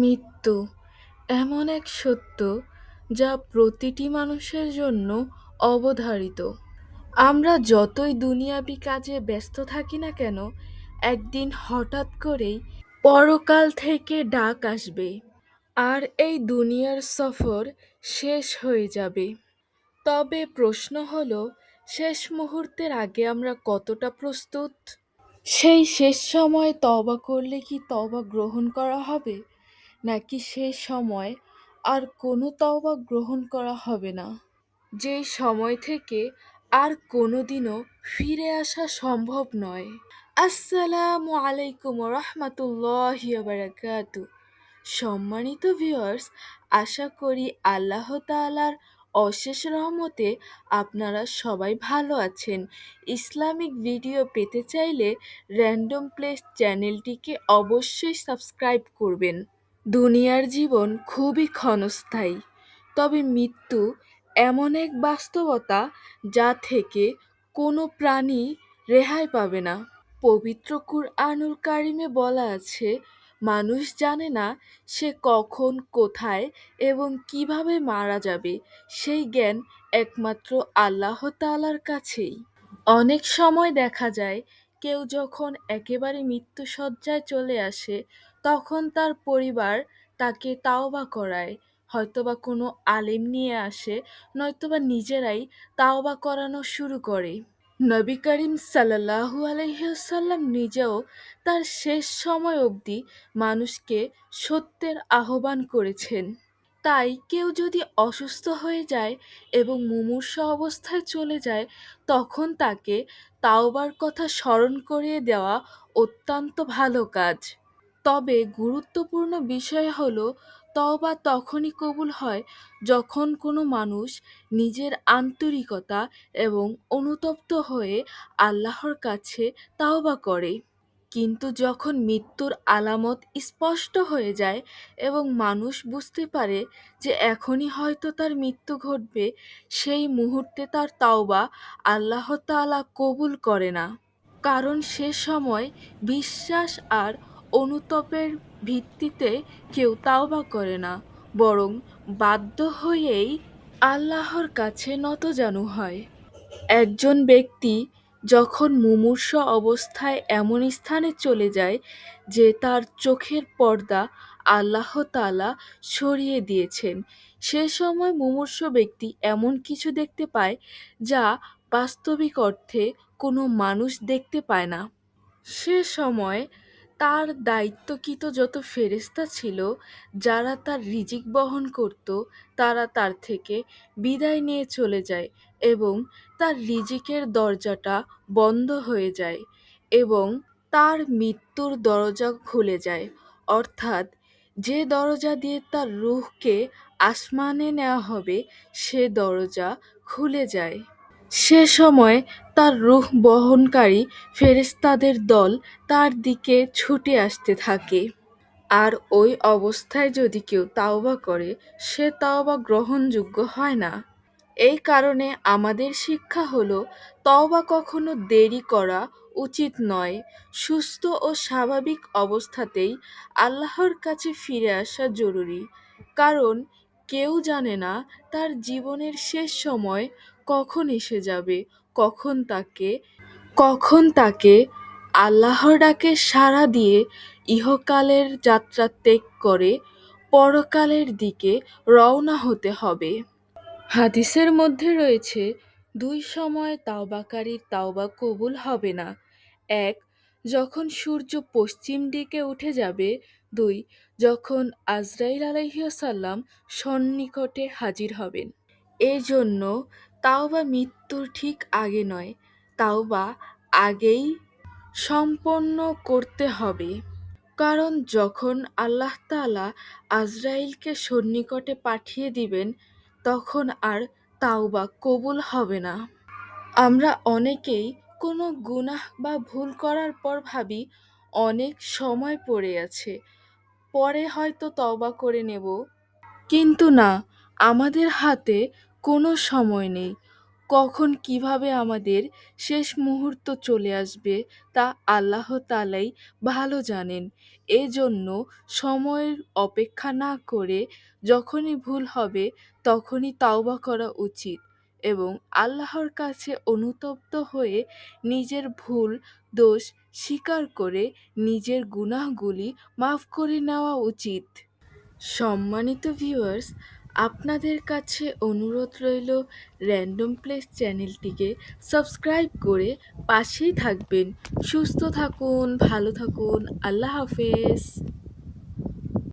মৃত্যু এমন এক সত্য যা প্রতিটি মানুষের জন্য অবধারিত। আমরা যতই দুনিয়াবি কাজে ব্যস্ত থাকি না কেন, একদিন হঠাৎ করেই পরকাল থেকে ডাক আসবে, আর এই দুনিয়ার সফর শেষ হয়ে যাবে। তবে প্রশ্ন হলো, শেষ মুহূর্তের আগে আমরা কতটা প্রস্তুত? সেই শেষ সময়ে তওবা করলে কি তওবা গ্রহণ করা হবে, নাকি সেই সময় আর কোনো তওবা গ্রহণ করা হবে না, যেই সময় থেকে আর কোনোদিনও ফিরে আসা সম্ভব নয়? আসসালামু আলাইকুম রহমতুল্লাহি বারাকাতু। সম্মানিত ভিউয়ার্স, আশা করি আল্লাহ তাআলার অশেষ রহমতে আপনারা সবাই ভালো আছেন। ইসলামিক ভিডিও পেতে চাইলে র্যান্ডম প্লেস চ্যানেলটিকে অবশ্যই সাবস্ক্রাইব করবেন। দুনিয়ার জীবন খুবই ক্ষণস্থায়ী, তবে মৃত্যু এমন এক বাস্তবতা যা থেকে কোনো প্রাণী রেহাই পাবে না। পবিত্র কুরআনুল কারিমে বলা আছে, মানুষ জানে না সে কখন, কোথায় এবং কিভাবে মারা যাবে, সেই জ্ঞান একমাত্র আল্লাহ তাআলার কাছেই। অনেক সময় দেখা যায়, কেউ যখন একেবারে মৃত্যুশয্যায় চলে আসে, তখন তার পরিবার তাকে তাওবা করায়, হয়তোবা কোনো আলেম নিয়ে আসে, নয়তোবা নিজেরাই তাওবা করানো শুরু করে। নবী করিম সাল্লাল্লাহু আলাইহি ওয়াসাল্লাম নিজেও তার শেষ সময় অবধি মানুষকে সত্যের আহ্বান করেছেন। তাই কেউ যদি অসুস্থ হয়ে যায় এবং মুমূর্ষু অবস্থায় চলে যায়, তখন তাকে তাওবার কথা স্মরণ করিয়ে দেওয়া অত্যন্ত ভালো কাজ। তবে গুরুত্বপূর্ণ বিষয় হলো, তওবা তখনই কবুল হয় যখন কোনো মানুষ নিজের আন্তরিকতা এবং অনুতপ্ত হয়ে আল্লাহর কাছে তাওবা করে। কিন্তু যখন মৃত্যুর আলামত স্পষ্ট হয়ে যায় এবং মানুষ বুঝতে পারে যে এখনই হয়তো তার মৃত্যু ঘটবে, সেই মুহূর্তে তার তাওবা আল্লাহ তাআলা কবুল করে না। কারণ সে সময় বিশ্বাস আর অনুতাপের ভিত্তিতে কেউ তাওবা করে না, বরং বাধ্য হয়েই আল্লাহর কাছে নতজানু হয়। একজন ব্যক্তি যখন মুমূর্ষু অবস্থায় এমন স্থানে চলে যায় যে তার চোখের পর্দা আল্লাহ তাআলা সরিয়ে দিয়েছেন, সে সময় মুমূর্ষু ব্যক্তি এমন কিছু দেখতে পায় যা বাস্তবিক অর্থে কোনো মানুষ দেখতে পায় না। সে সময় তার দায়িত্বকৃত যত ফেরেশতা ছিল, যারা তার রিজিক বহন করত, তারা তার থেকে বিদায় নিয়ে চলে যায় এবং তার রিজিকের দরজাটা বন্ধ হয়ে যায় এবং তার মৃত্যুর দরজা খুলে যায়। অর্থাৎ যে দরজা দিয়ে তার রূহকে আসমানে নেওয়া হবে, সে দরজা খুলে যায়। সে সময় তার রূহ বহনকারী ফেরেশতাদের দল তার দিকে ছুটে আসতে থাকে। আর ওই অবস্থায় যদি কেউ তাওবা করে, সে তাওবা গ্রহণযোগ্য হয় না। এই কারণে আমাদের শিক্ষা হলো, তওবা কখনো দেরি করা উচিত নয়। সুস্থ ও স্বাভাবিক অবস্থাতেই আল্লাহর কাছে ফিরে আসা জরুরি। কারণ কেউ জানে না তার জীবনের শেষ সময় কখন এসে যাবে, কখন তাকে আল্লাহর ডাকে সাড়া দিয়ে ইহকালের যাত্রা ত্যাগ করে পরকালের দিকে রওনা হতে হবে। হাদিসের মধ্যে রয়েছে, দুই সময় তাওবাকারীর তাওবা কবুল হবে না। এক, যখন সূর্য পশ্চিম দিকে উঠে যাবে। দুই, যখন আজরাইল আলাইহিসসালাম সন্নিকটে হাজির হবেন। এজন্য তাওবা মৃত্যুর ঠিক আগে নয়, তাওবা আগেই সম্পন্ন করতে হবে। কারণ যখন আল্লাহ তাআলা আজরাইলকে সন্নিকটে পাঠিয়ে দিবেন, তখন আর তাওবা কবুল হবে না। আমরা অনেকেই কোনো গুনাহ বা ভুল করার পর ভাবি অনেক সময় পড়ে আছে, পরে হয়তো তওবা করে নেব। কিন্তু না, আমাদের হাতে কোনো সময় নেই। কখন কিভাবে আমাদের শেষ মুহূর্ত চলে আসবে তা আল্লাহ তাআলাই ভালো জানেন। এজন্য সময়ের অপেক্ষা না করে যখনই ভুল হবে তখনই তাওবা করা উচিত এবং আল্লাহর কাছে অনুতপ্ত হয়ে নিজের ভুল দোষ স্বীকার করে নিজের গুনাহগুলি মাফ করে নেওয়া উচিত। সম্মানিত ভিউয়ার্স, আপনাদের কাছে অনুরোধ রইল র্যান্ডম প্লেস চ্যানেলটিকে সাবস্ক্রাইব করে পাশেই থাকবেন। সুস্থ থাকুন, ভালো থাকুন। আল্লাহ হাফেজ।